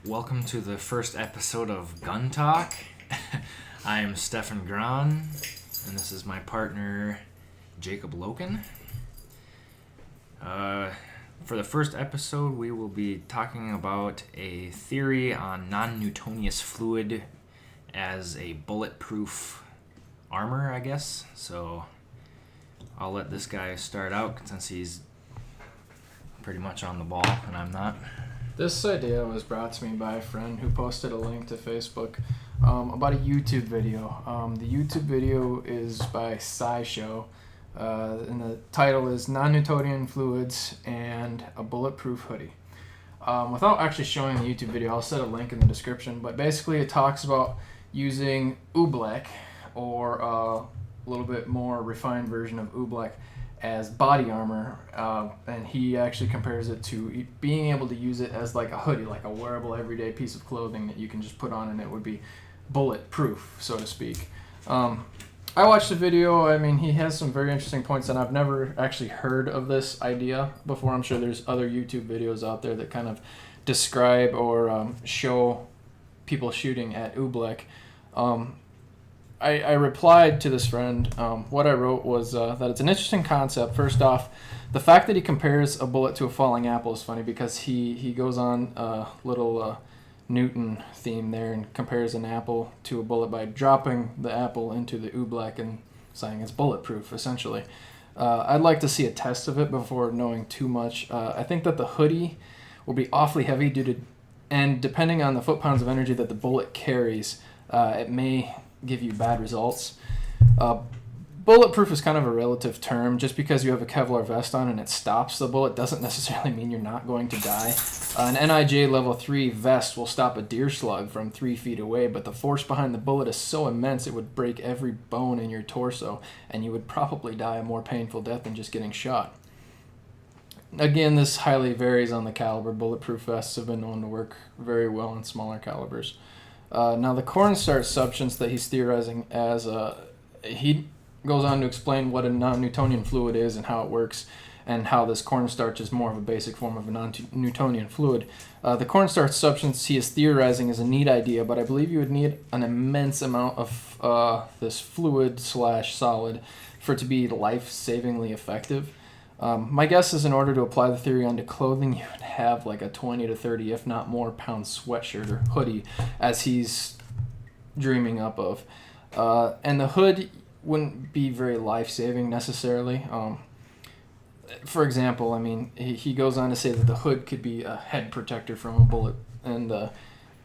Welcome to the first episode of Gun Talk. I am Stefan Gran, and this is my partner, Jacob Loken. For the first episode, we will be talking about a theory on non-nutonius fluid as a bulletproof armor, I guess. So I'll let this guy start out since he's pretty much on the ball and I'm not. This idea was brought to me by a friend who posted a link to Facebook about a YouTube video. The YouTube video is by SciShow, and the title is Non-Nutonian Fluids and a Bulletproof Hoodie. Without actually showing the YouTube video, I'll set a link in the description, but basically it talks about using oobleck, or a little bit more refined version of oobleck, as body armor, and he actually compares it to being able to use it as like a hoodie, like a wearable everyday piece of clothing that you can just put on and it would be bulletproof, so to speak. I watched the video. I mean, he has some very interesting points, and I've never actually heard of this idea before. I'm sure there's other YouTube videos out there that kind of describe or show people shooting at oobleck. I replied to this friend. What I wrote was that it's an interesting concept. First off, the fact that he compares a bullet to a falling apple is funny because he goes on a little Newton theme there and compares an apple to a bullet by dropping the apple into the oobleck and saying it's bulletproof, essentially. I'd like to see a test of it before knowing too much. I think that the hoodie will be awfully heavy and depending on the foot-pounds of energy that the bullet carries, it may give you bad results. Bulletproof is kind of a relative term. Just because you have a Kevlar vest on and it stops the bullet doesn't necessarily mean you're not going to die. An NIJ level 3 vest will stop a deer slug from 3 feet away, but the force behind the bullet is so immense it would break every bone in your torso, and you would probably die a more painful death than just getting shot. Again, this highly varies on the caliber. Bulletproof vests have been known to work very well in smaller calibers. Now, the cornstarch substance that he's theorizing as, he goes on to explain what a non-Newtonian fluid is and how it works, and how this cornstarch is more of a basic form of a non-Newtonian fluid. The cornstarch substance he is theorizing is a neat idea, but I believe you would need an immense amount of this fluid/solid for it to be life-savingly effective. My guess is in order to apply the theory onto clothing, you would have like a 20 to 30, if not more, pound sweatshirt or hoodie, as he's dreaming up of. And the hood wouldn't be very life-saving necessarily. For example, I mean, he goes on to say that the hood could be a head protector from a bullet, and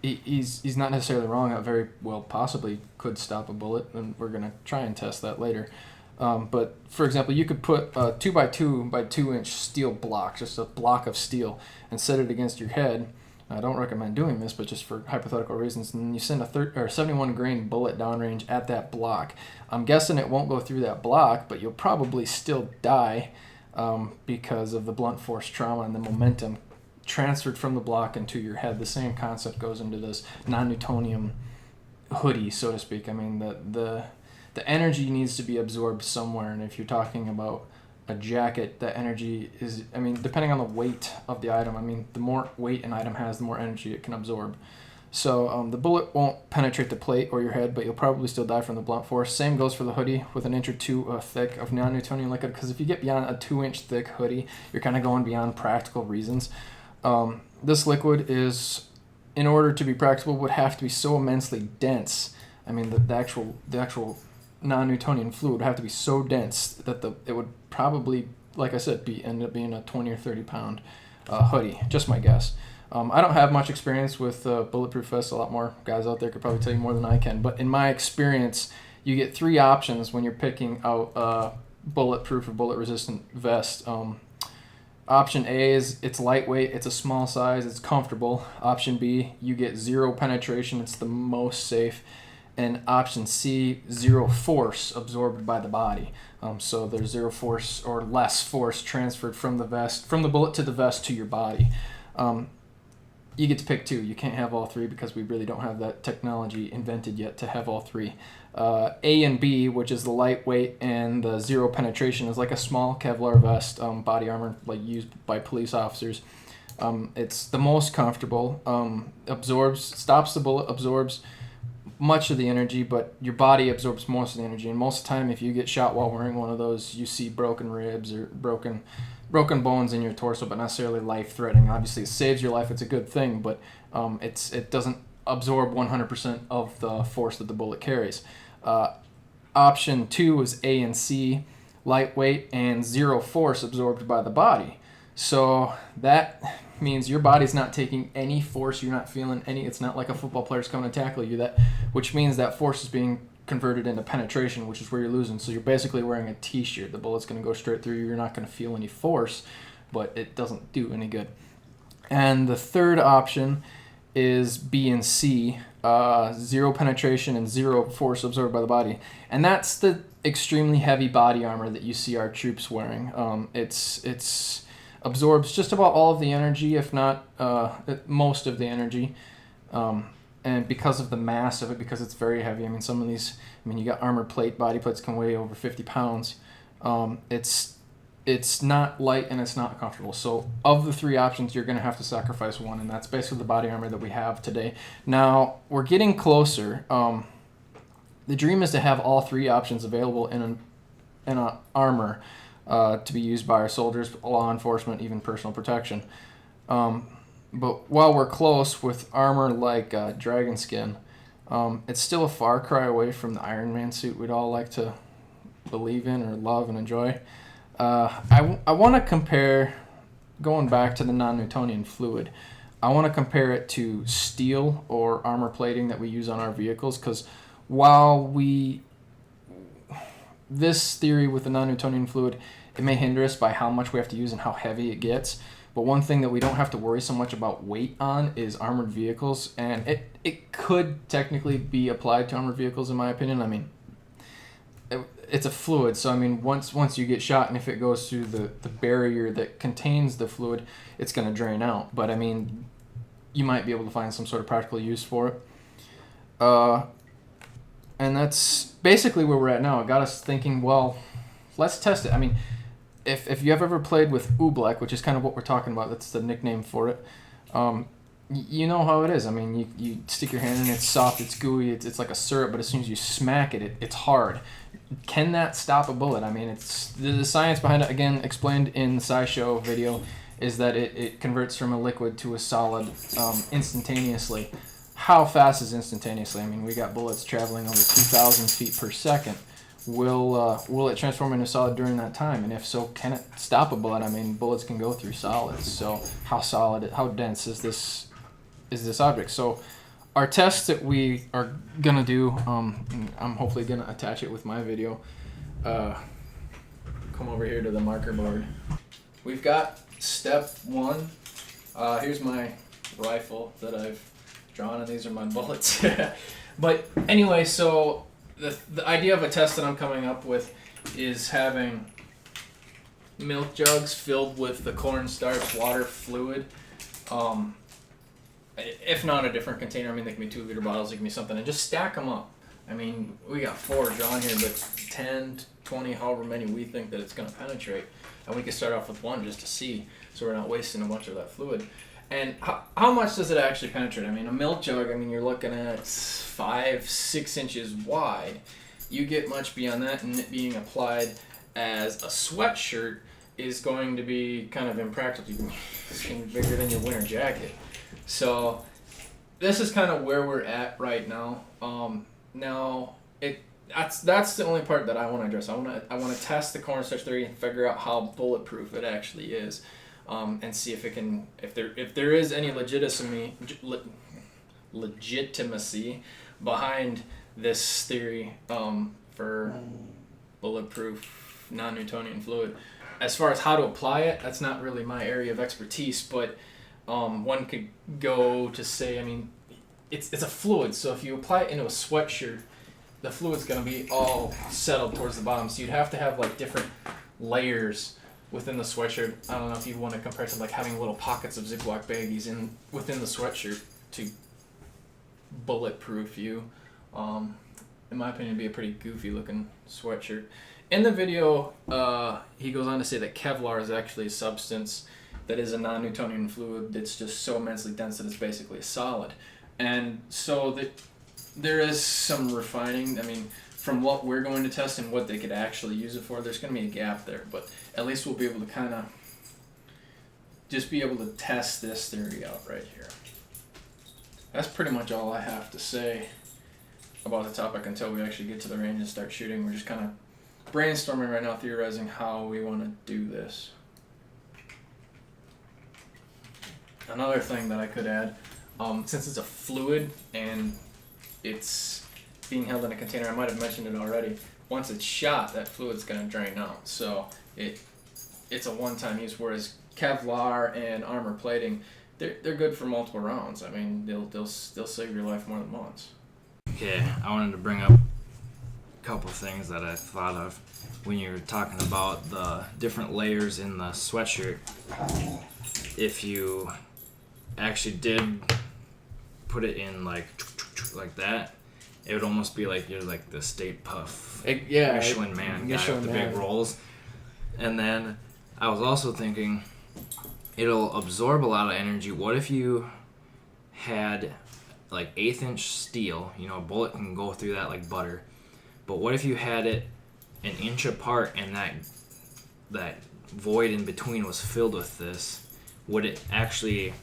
he's not necessarily wrong. It very well possibly could stop a bullet, and we're going to try and test that later. But, for example, you could put a 2x2 by 2 inch steel block, just a block of steel, and set it against your head. I don't recommend doing this, but just for hypothetical reasons. And you send a 71 grain bullet downrange at that block. I'm guessing it won't go through that block, but you'll probably still die because of the blunt force trauma and the momentum transferred from the block into your head. The same concept goes into this non-Newtonian hoodie, so to speak. I mean, the energy needs to be absorbed somewhere, and if you're talking about a jacket, that energy is, I mean, depending on the weight of the item, I mean, the more weight an item has, the more energy it can absorb. So the bullet won't penetrate the plate or your head, but you'll probably still die from the blunt force. Same goes for the hoodie with an inch or two thick of non-Newtonian liquid, because if you get beyond a 2-inch thick hoodie, you're kind of going beyond practical reasons. This liquid is, in order to be practical, would have to be so immensely dense. I mean, the actual non-Newtonian fluid would have to be so dense that it would probably, like I said, end up being a 20 or 30 pound hoodie. Just my guess. I don't have much experience with bulletproof vests. A lot more guys out there could probably tell you more than I can. But in my experience, you get 3 options when you're picking out a bulletproof or bullet-resistant vest. Option A is it's lightweight, it's a small size, it's comfortable. Option B, you get 0 penetration, it's the most safe. And option C, 0 force absorbed by the body. So there's 0 force or less force transferred from the bullet to the vest to your body. You get to pick 2. You can't have all 3 because we really don't have that technology invented yet to have all 3. A and B, which is the lightweight and the 0 penetration, is like a small Kevlar vest, body armor like used by police officers. It's the most comfortable. Stops the bullet, absorbs much of the energy, but your body absorbs most of the energy. And most of the time, if you get shot while wearing one of those, you see broken ribs or broken bones in your torso, but not necessarily life-threatening. Obviously, it saves your life. It's a good thing, but it doesn't absorb 100% of the force that the bullet carries. Option 2 is A and C, lightweight and zero force absorbed by the body. So that means your body's not taking any force. You're not feeling any. It's not like a football player's coming to tackle you. Which means that force is being converted into penetration, which is where you're losing. So you're basically wearing a t-shirt. The bullet's going to go straight through you. You're not going to feel any force, but it doesn't do any good. And the third option is B and C, zero penetration and zero force absorbed by the body. And that's the extremely heavy body armor that you see our troops wearing. It's absorbs just about all of the energy, if not most of the energy. And because of the mass of it, because it's very heavy, I mean, some of these, you got armor plate, body plates can weigh over 50 pounds. It's not light and it's not comfortable. So of the three options, you're going to have to sacrifice one, and that's basically the body armor that we have today. Now, we're getting closer. The dream is to have all three options available in an armor to be used by our soldiers, law enforcement, even personal protection. But while we're close with armor like dragon skin, it's still a far cry away from the Iron Man suit we'd all like to believe in or love and enjoy. I want to compare, going back to the non-Newtonian fluid, I want to compare it to steel or armor plating that we use on our vehicles, because while this theory with the non-Newtonian fluid, it may hinder us by how much we have to use and how heavy it gets. But one thing that we don't have to worry so much about weight on is armored vehicles, and it could technically be applied to armored vehicles in my opinion. I mean, it's a fluid, so I mean, once you get shot and if it goes through the barrier that contains the fluid, it's going to drain out. But I mean, you might be able to find some sort of practical use for it. And that's basically where we're at now. It got us thinking, well, let's test it. I mean, if you have ever played with oobleck, which is kind of what we're talking about, that's the nickname for it, you know how it is. I mean, you stick your hand in, it's soft, it's gooey, it's like a syrup, but as soon as you smack it, it's hard. Can that stop a bullet? I mean, it's the science behind it, again, explained in the SciShow video, is that it converts from a liquid to a solid instantaneously. How fast is instantaneously? I mean, we got bullets traveling over 2,000 feet per second. Will it transform into solid during that time? And if so, can it stop a bullet? I mean, bullets can go through solids. So how dense is this object? So our test that we are gonna do, I'm hopefully gonna attach it with my video. Come over here to the marker board. We've got step one. Here's my rifle that I've drawn, and these are my bullets. But anyway, so the idea of a test that I'm coming up with is having milk jugs filled with the cornstarch water fluid. If not a different container, I mean, they can be 2-liter bottles, they can be something, and just stack them up. I mean, we got 4 drawn here, but 10, 20, however many we think that it's going to penetrate. And we can start off with one just to see, so we're not wasting a bunch of that fluid. And how much does it actually penetrate? I mean, a milk jug, I mean, you're looking at 5-6 inches wide. You get much beyond that, and it being applied as a sweatshirt is going to be kind of impractical. It's going to be bigger than your winter jacket. So this is kind of where we're at right now. That's the only part that I want to address. I want to test the cornstarch theory and figure out how bulletproof it actually is. And see if there is any legitimacy behind this theory for bulletproof non-Newtonian fluid. As far as how to apply it, that's not really my area of expertise, but one could go to say, I mean, it's a fluid, so if you apply it into a sweatshirt, the fluid's going to be all settled towards the bottom, so you'd have to have like different layers within the sweatshirt. I don't know if you want to compare it to like having little pockets of Ziploc baggies within the sweatshirt to bulletproof you. In my opinion, it'd be a pretty goofy looking sweatshirt. In the video, he goes on to say that Kevlar is actually a substance that is a non-Newtonian fluid that's just so immensely dense that it's basically a solid. And so there is some refining. I mean, from what we're going to test and what they could actually use it for, there's going to be a gap there. But at least we'll be able to kind of just be able to test this theory out right here. That's pretty much all I have to say about the topic until we actually get to the range and start shooting. We're just kind of brainstorming right now, theorizing how we want to do this. Another thing that I could add, since it's a fluid and it's being held in a container, I might have mentioned it already, once it's shot, that fluid's going to drain out. So it's a one-time use, whereas Kevlar and armor plating, they're good for multiple rounds. I mean, they'll save your life more than once. Okay, I wanted to bring up a couple things that I thought of when you were talking about the different layers in the sweatshirt. If you actually did put it in like that, it would almost be like you're like the State Puff Michelin Man guy with the big rolls. And then I was also thinking it'll absorb a lot of energy. What if you had like 1/8 inch steel? You know, a bullet can go through that like butter. But what if you had it an inch apart and that void in between was filled with this? Would it actually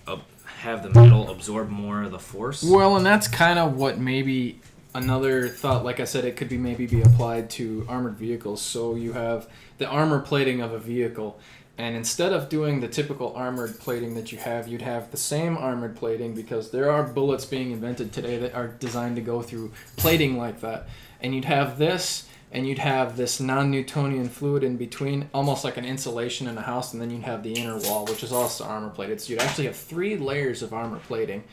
have the metal absorb more of the force? Well, and that's kind of what maybe another thought, like I said, it could be applied to armored vehicles. So you have the armor plating of a vehicle, and instead of doing the typical armored plating that you have, you'd have the same armored plating, because there are bullets being invented today that are designed to go through plating like that. And you'd have this, and you'd have this non-Newtonian fluid in between, almost like an insulation in a house, and then you'd have the inner wall, which is also armor plated. So you'd actually have 3 layers of armor plating,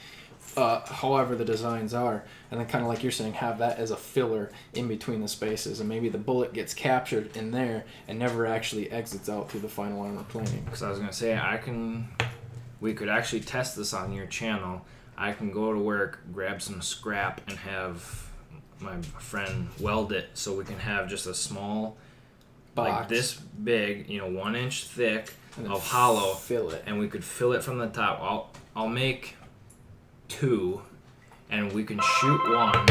however the designs are, and then kind of like you're saying, have that as a filler in between the spaces, and maybe the bullet gets captured in there and never actually exits out through the final armor plating. Because I was going to say, we could actually test this on your channel. I can go to work, grab some scrap, and have my friend weld it so we can have just a small box, like this big, 1 inch thick of hollow, fill it, and we could fill it from the top. I'll make 2, and we can shoot 1.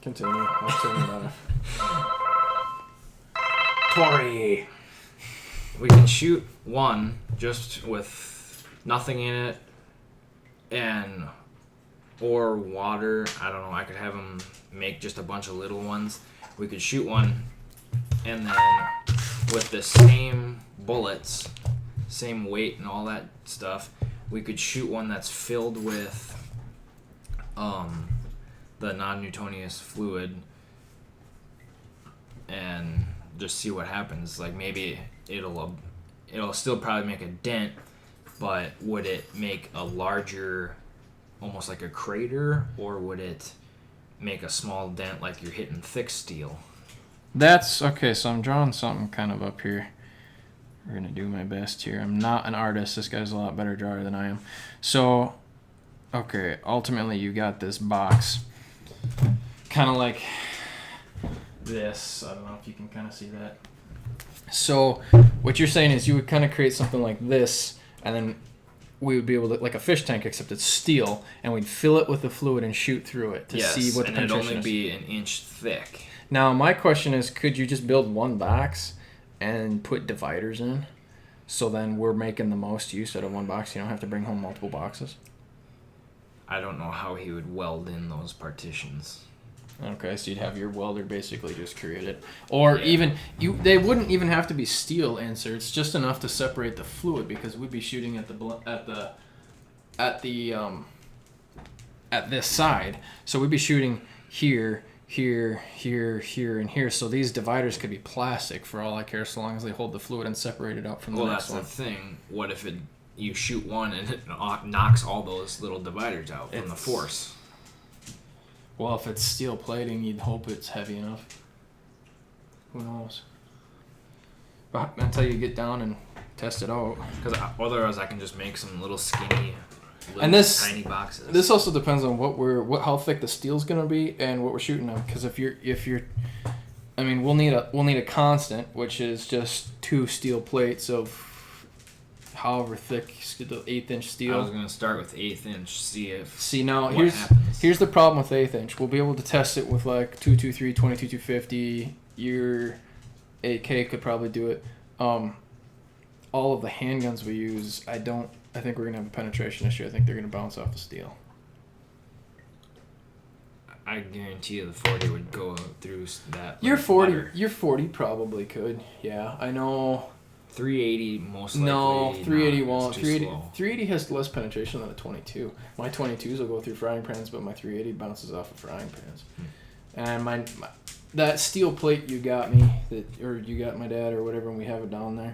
Continue. I'll turn it off. Tori. We can shoot 1 just with nothing in it, or water. I don't know. I could have them make just a bunch of little ones. We could shoot 1, and then with the same bullets, same weight and all that stuff, we could shoot 1 that's filled with the non-Newtonius fluid and just see what happens. Like, maybe it'll still probably make a dent, but would it make a larger, almost like a crater, or would it make a small dent like you're hitting thick steel? That's okay. So I'm drawing something kind of up here. We're gonna do my best here. I'm not an artist. This guy's a lot better drawer than I am. So, okay, ultimately you got this box, kind of like this. I don't know if you can kind of see that. So what you're saying is you would kind of create something like this, and then we would be able to, like a fish tank, except it's steel, and we'd fill it with the fluid and shoot through it to see what the penetration is. And it'd only be an inch thick. Now, my question is, could you just build one box and put dividers in? So then we're making the most use out of one box. You don't have to bring home multiple boxes. I don't know how he would weld in those partitions. Okay, so you'd have your welder basically just create it, or even they wouldn't even have to be steel inserts, just enough to separate the fluid, because we'd be shooting at this side. So we'd be shooting here, here, and here. So these dividers could be plastic for all I care, so long as they hold the fluid and separate it out from the next one. Well, that's the thing. What if you shoot 1 and it knocks all those little dividers out from the force? Well, if it's steel plating, you'd hope it's heavy enough. Who knows? But until you get down and test it out. Because otherwise I can just make some little skinny, tiny boxes. This also depends on how thick the steel's gonna be and what we're shooting on. Because if you're, I mean, we'll need a constant, which is just 2 steel plates of however thick, the 1/8" steel. I was gonna start with 1/8 inch. See now what happens. Here's the problem with 1/8 inch. We'll be able to test it with like 223, 22-250. Your 8K could probably do it. All of the handguns we use, I think we're gonna have a penetration issue. I think they're gonna bounce off the steel. I guarantee you the 40 would go through that. Your like 40, butter. your 40 probably could. Yeah, I know. 380 most likely. No, 380 no, won't. it's too slow. 380 has less penetration than a 22. My 22s will go through frying pans, but my 380 bounces off of frying pans. And that steel plate you got me, or you got my dad or whatever, and we have it down there.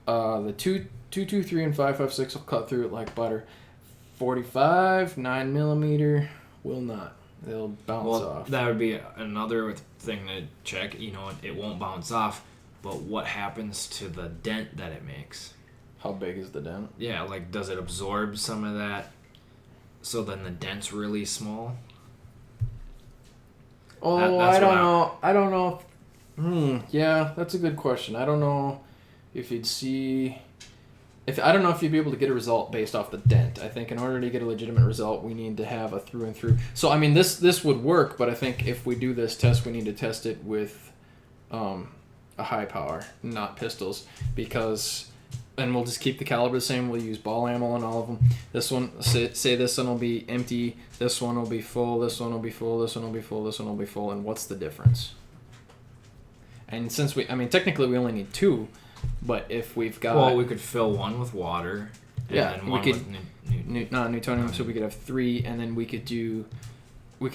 The 223 and 5.56 will cut through it like butter. 45, 9mm will not. They'll bounce off. That would be another thing to check. You know, it won't bounce off, but what happens to the dent that it makes? How big is the dent? Yeah, like does it absorb some of that? So then the dent's really small. Oh, I don't know. I don't know. Yeah, that's a good question. I don't know if you'd see. I don't know if you'd be able to get a result based off the dent. I think in order to get a legitimate result, we need to have a through and through. So I mean, this would work, but I think if we do this test, we need to test it with a high power, not pistols, because. And we'll just keep the caliber the same. We'll use ball ammo on all of them. This one, say this one will be empty. This one will be full. This one will be full. This one will be full. This one will be full. And what's the difference? And since technically we only need 2, but if we've got... Well, we could fill one with water. And then one with non-nutonium, so we could have 3, and then we could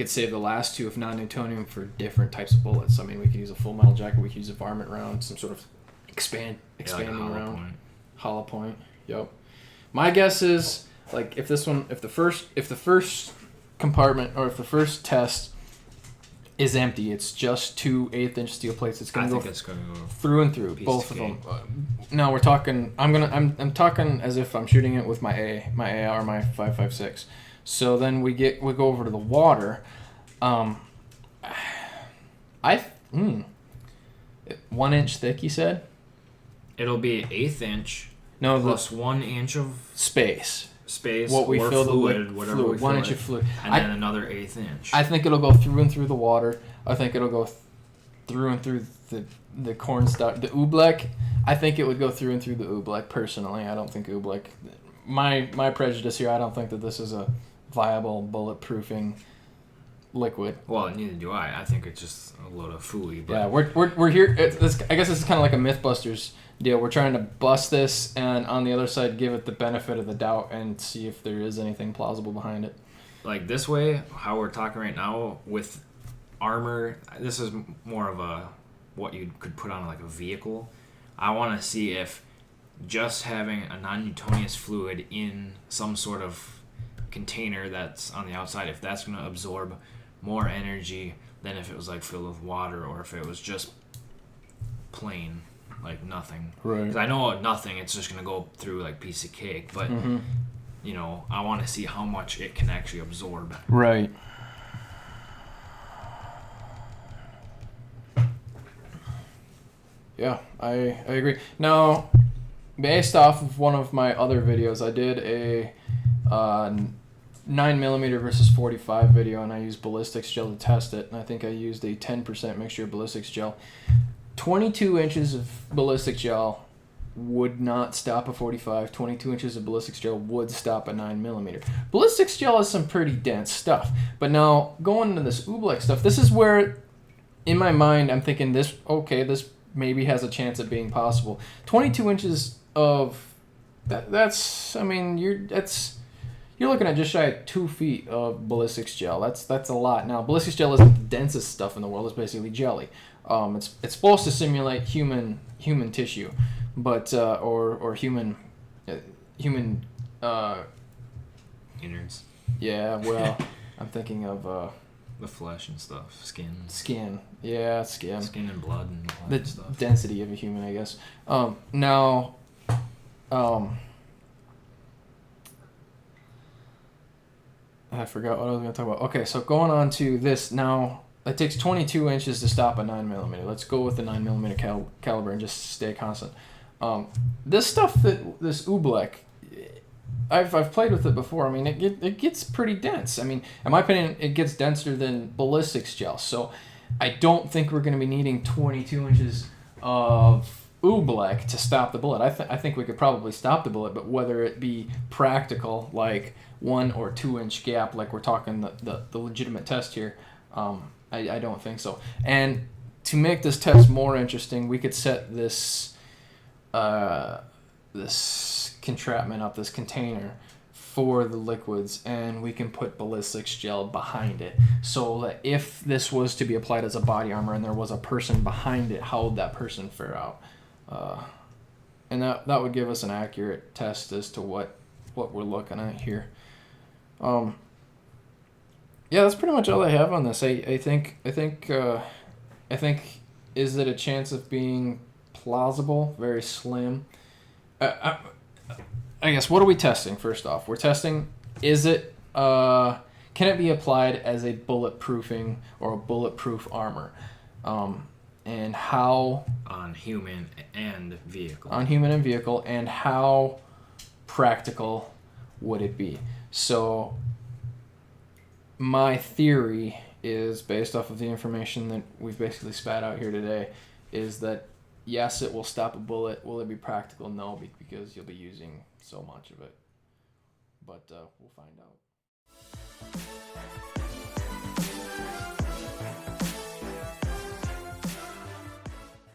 save the last 2 of non-nutonium for different types of bullets. I mean, we could use a full metal jacket. We could use a varmint round, some sort of expanding round. Point. Hollow point. Yep. My guess is like if the first compartment or if the first test is empty, it's just 2 1/8" steel plates. It's gonna go through and through both of them. No, we're talking. I'm talking as if I'm shooting it with my AR, my 5.56. So then we go over to the water. 1 inch thick. You said. It'll be 1/8 inch. No, plus 1 inch of space. What we fill fluid, whatever fluid, we fill 1 inch of fluid, and then another 1/8 inch. I think it'll go through and through the water. I think it'll go through and through the cornstarch, the oobleck. I think it would go through and through the oobleck. Personally, I don't think oobleck. My prejudice here. I don't think that this is a viable bulletproofing liquid. Well, neither do I. I think it's just a load of fooey. But yeah, we're here. I guess it's kind of like a MythBusters deal. We're trying to bust this, and on the other side, give it the benefit of the doubt and see if there is anything plausible behind it. Like this way, how we're talking right now with armor, this is more of what you could put on like a vehicle. I want to see if just having a non-nutonius fluid in some sort of container that's on the outside, if that's going to absorb more energy than if it was like filled with water or if it was just plain. Like nothing. Right. Because I know nothing, it's just going to go through like piece of cake. But, I want to see how much it can actually absorb. Right. Yeah, I agree. Now, based off of one of my other videos, I did a 9mm versus 45 video, and I used ballistics gel to test it. And I think I used a 10% mixture of ballistics gel. 22 inches of ballistic gel would not stop a 45. 22 inches of ballistics gel would stop a 9mm. Ballistics gel is some pretty dense stuff. But now, going into this oobleck stuff, this is where, in my mind, I'm thinking this maybe has a chance at being possible. 22 inches of... You're looking at just shy of 2 feet of ballistics gel. That's a lot. Now, ballistics gel isn't the densest stuff in the world. It's basically jelly. It's supposed to simulate human tissue, but or human innards. Yeah, well, I'm thinking of the flesh and stuff, skin. Yeah, skin. Skin and blood and all the that stuff. Density of a human, I guess. I forgot what I was going to talk about. Okay, so going on to this now. It takes 22 inches to stop a 9mm. Let's go with the 9mm caliber and just stay constant. This stuff this oobleck, I've played with it before. I mean, it gets pretty dense. I mean, in my opinion, it gets denser than ballistics gel. So I don't think we're going to be needing 22 inches of oobleck to stop the bullet. I think we could probably stop the bullet, but whether it be practical, like 1 or 2 inch gap, like we're talking the legitimate test here, I don't think so. And to make this test more interesting, we could set this this contraptment up, this container for the liquids, and we can put ballistics gel behind it, so that if this was to be applied as a body armor and there was a person behind it, how would that person fare out? And that would give us an accurate test as to what we're looking at here. Yeah, that's pretty much all I have on this. I think is it a chance of being plausible? Very slim. I guess, what are we testing first off? We're testing, is it can it be applied as a bulletproofing or a bulletproof armor? And how on human and vehicle. On human and vehicle, and how practical would it be? So my theory is, based off of the information that we've basically spat out here today, is that yes, it will stop a bullet. Will it be practical? No, because you'll be using so much of it. But we'll find out.